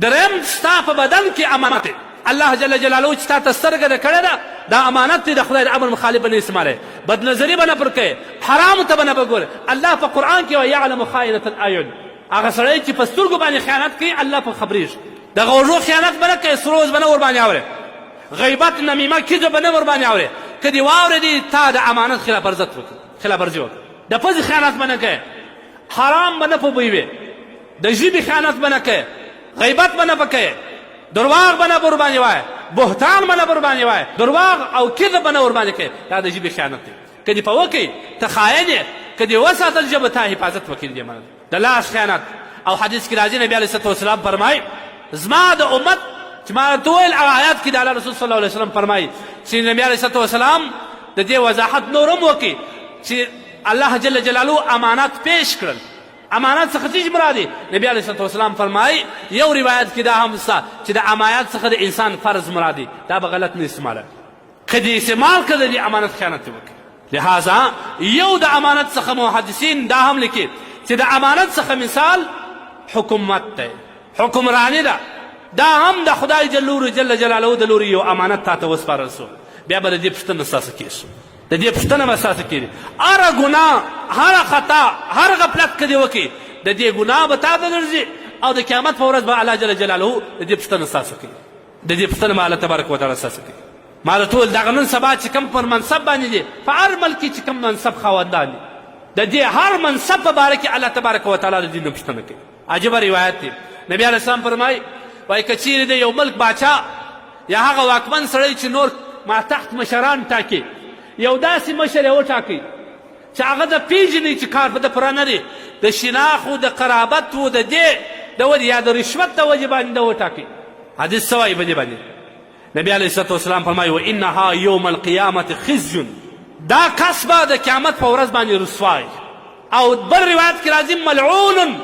دریم ستا په بدن کې امانت دی. الله جل جلاله چې تا ته سترګه ده کړې ده دا امانت دی، د خدای د امر مخالف به نه استعمالوې، بدنظري به نه پر کوې، حرامو ته به نه به ګورې. الله په قرآن کې وایي یعلم خائنة الاعین، هغه سړی چې په سترګو باندې خیانت کوي الله په خبرېږي. د غوږو خیانت به نه کوې، سروز به نه ورباندې اورې، غیبت نمیمه کذب به نه ورباندې اورې. که دې واورېدې تا د امانت خلاف ورزي وکړه. د پزې خیانت به نه کوې، حرام به نه په بوی وې، د ژبې خیانت به نه کوې، غیبت به نه به کوې، درواغ به نه ورباندې وایې، بهتان به نه ورباندې وایې، درواغ او کذب به نه ورباندې کوې. دا د ژبې خیانت دی. که دې په وکړې ته خاین یې، که دې وساتل ژبه تا حفاظت وکړي دې امانت. د لاس خیانت او حدیث کې راځي نبي علیه الصلوة والسلام فرمایي زما د امت چې ما ته وویل هغه آیات کې د الله رسول صلی الله علیه وسلم فرمایي چې نبي علیه الصلوة والسلام د دې وضاحت نور هم وکړي چې الله جل جلاله امانات پیش کړل. امانات څخه څه مراد دی؟ نبي علیه الصلوة والسلام فرمایي یو روایت کې دا هم شته چې د امانات څخه د انسان فرض مراد دی، دا به غلط نه استعماله. که دې استعمال کړه د دې امانت خیانت وکړي. لهذا یو د امانت څخه محدثین دا هم لیکي چې د امانت څخه مثال حکومت دی، حکمرانی ده. دا هم د خدای جل جلاله د لوري یو امانت تا ته وسپارل سو، بیا به د دې پوښتنه ستاسو کېږي، د دې پوښتنه به ستاسو کېږي. هره ګناه، هره خطا، هر غفلت که دې وکړي د دې ګناه به تا ته درځي او د قیامت په ورځ به الله جل جلاله د دې پوښتنه ستاسو کوي، د دې پوښتنه به الله تبارک وتعالی ستاسو کوي. ما درته وویل دغه نن سبا چې کوم پر منصب باندې دي په هر ملک کې چې کوم منصب خاوندان دي د دې هر منصب په باره کې الله تبارک وتعالی د دې نه پوښتنه کوي. عجیبه روایت دی. نبي علیه السلام فرمایي وایي که چیرې د یو ملک باچا یا هغه واکمن سړی چې نور ماتحت مشران ټاکي یو داسې مشر یې وټاکئ چې هغه د پیژني چې کار په ده پوره نه دی، د شناخ و د قرابت و د دې د ودې یا د رشوت د وجې باندې ده وټاکئ. حدیث څه وایي په دې باندې؟ نبي علیه الصلوة والسلام فرمایي وانها یوم القیامة خزي، دا کس به د قیامت په ورځ باندې رسوای. او بل روایت کې راځي ملعون،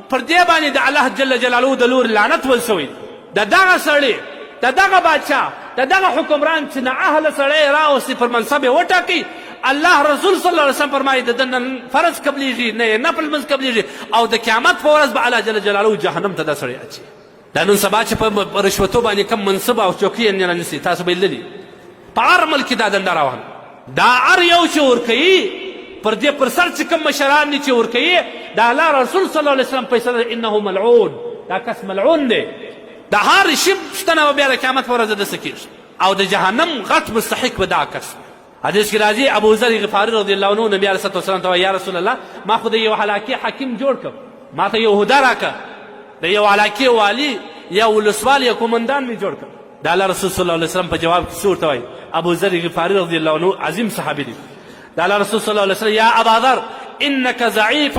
پر دې باندې د الله جل جلاله د لوري لعنت ول سوی. د دغه سړي، د دغه باچا، د دغه حکمران چې نااهله سړی راوستي پر منصب یې وټاکي، الله رسول صلی الله علیه وسلم فرمایي د ده نه فرض قبلیږي نه یې نفل لمونځ قبلیږي او د قیامت په ورځ به الله جل جلاله جهنم ته دا سړی اچي. دا نن سبا چې په رشوتو باندې کم منصب او چوکۍ یې رانیسي تاسو به یې لیدلي په هر ملک کې دا دنده روان. دا هر یو چې ورکوي پر دې پر سر چې کوم مشران دي چې ورکوي د الله رسول صلی الله علیه وسلم فیصله انه ملعون، دا کس ملعون دی. د هر شي پوښتنه به بیا د قیامت په ورځ د ده څه کېږي او د جهنم غټ مستحق به دا کس. حدیث کې راځي ابو ذر غفاري رضی الله عنه نبي علیه الصلوة والسلام ته وایي یا رسول الله ما خو د یو علاقې حکیم جوړ کړم، ما ته یو هده راکړه، د یو علاقې والي یا ولسوال یا کومندان مې جوړ کړ. د الله رسول صلی الله علیه وسلم په جواب کې څه ورته وایي؟ ابو ذر غفاري رضی الله عنه عظیم صحابي دی. د الله رسول صلی الله علیه وسلم یا ابا ذر انک ضعیف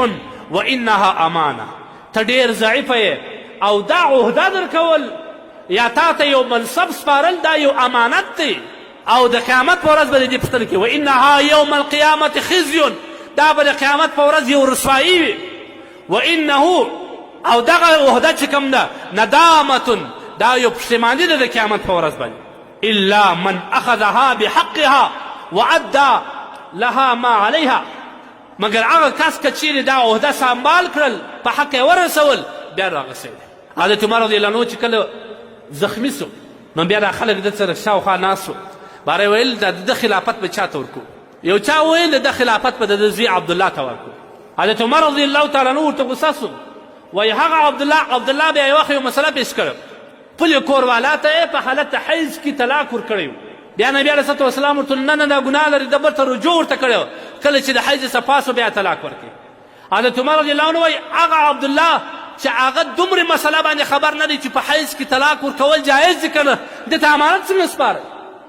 و انها امانه، ته ډېر ضعیفه یې او دا عهده درکول یا تا ته یو منصب سپارل دا یو امانت دی او د قیامت په ورځ به د دې پوښتنه کوي. وانها یوم القیامة خزي، دا به د قیامت په ورځ یو رسوایي وي. وانه او دغه عهده چې کوم ده ندامة، دا یو پښیماني ده د قیامت په ورځ باندې. الا من اخذها بحقها وادى لها ما عليها، مگر هغه کس که چیرې دا عهده سنبال کړل په حق یې ورسول بیا راغسلی. حضرت عمر رضی الله عنه چې کله زخمی سو نو بیا دا خلک د سره شاوخوا ناست وو، باره ویل د ده خلافت به چا ته ورکو؟ یو چا ویل د ده خلافت به د ده زوی عبدالله ته ورکو. حضرت عمر رضی الله تعالی عنه ورته غوسه سو، وایي هغه عبدالله بیا یو وخت یو مسله پیش کړه، خپل کوروالا ته یې په حالت حیض کې طلاق ورکړی و. بیا نبي علیه الصلوة والسلام ورته نه نه دا ګناه لري، د بل ته رجوع ورته کړی و، کله چې د حیض صفا سو بیا طلاق ورکړي. حضرت عمر رضی الله عنه وایي هغه عبدالله چې هغه دومره مسله باندې خبر نه دی چې په حیض کې طلاق ورکول جایز دي که نه، ده ته امانت څنګه سپارئ؟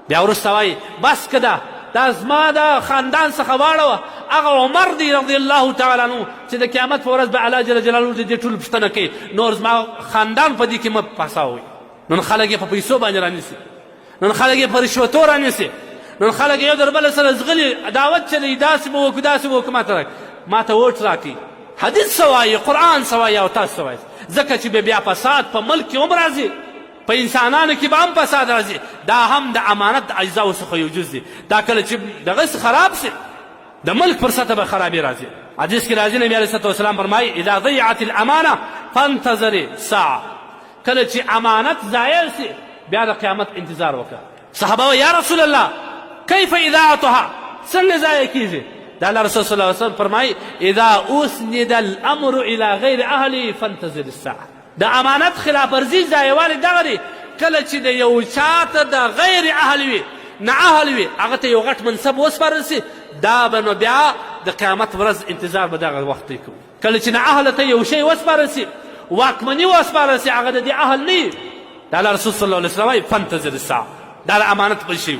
بیا وروسته وایي بس که ده دا زما د خاندان څخه واړوه، هغه عمر دی رضی الله تعالی عنه چې د قیامت په ورځ به الله جل جلاله د دې ټولو پوښتنه کوي، نور زما خاندان په دې کې مه پاساوئ. نن خلک یې په پیسو باندې رانیسي، نن خلک یې په رشوتو رانیسي، نن خلک یو در بله سره زغلي دعوت چلوي، داسې به وکړو داسې به وکړو، ماته ووټ راکړي. حدیث څه وایي، قرآن څه وایي او تاسو څه وایي؟ ځکه چې بیا فساد په ملک کې هم راځي، په انسانانو کې به هم فساد راځي. دا هم د امانت د اجزاو څخه یو جز دی. دا کله چې دغسې خراب سي د ملک پر سطح به خرابي راځي. حدیث کې راځي نبي علیه الصلوة والسلام فرمایي اذا ضیعت الامانه فانتظري ساعه، کله چې امانت ضایع سي بیا د قیامت انتظار وکړه. صحابه وایي یا رسول الله کیف اذاعتها، څنګه ضایع کیږي؟ د الله رسول صلی الله علیه وسلم فرمایي اذا اسند الامر الى غیر اهله فانتظر الساعه. د امانت خلاف ورزي ضایعوالی دغه دی کله چې د یو چاته د غیر اهل وي، نه اهل وي، هغه ته یو غټ منصب وسپارل سي، دا به نو بیا د قیامت ورځ انتظار به دغه وخت کوو. کله چې نه اهل ته یو شی وسپارل سي، واکمني وسپارل سي، هغه د دې اهل نه وي، د الله رسول صلی الله علیه وسلم وایي فانتظر الساعه، دا د امانت بل شی.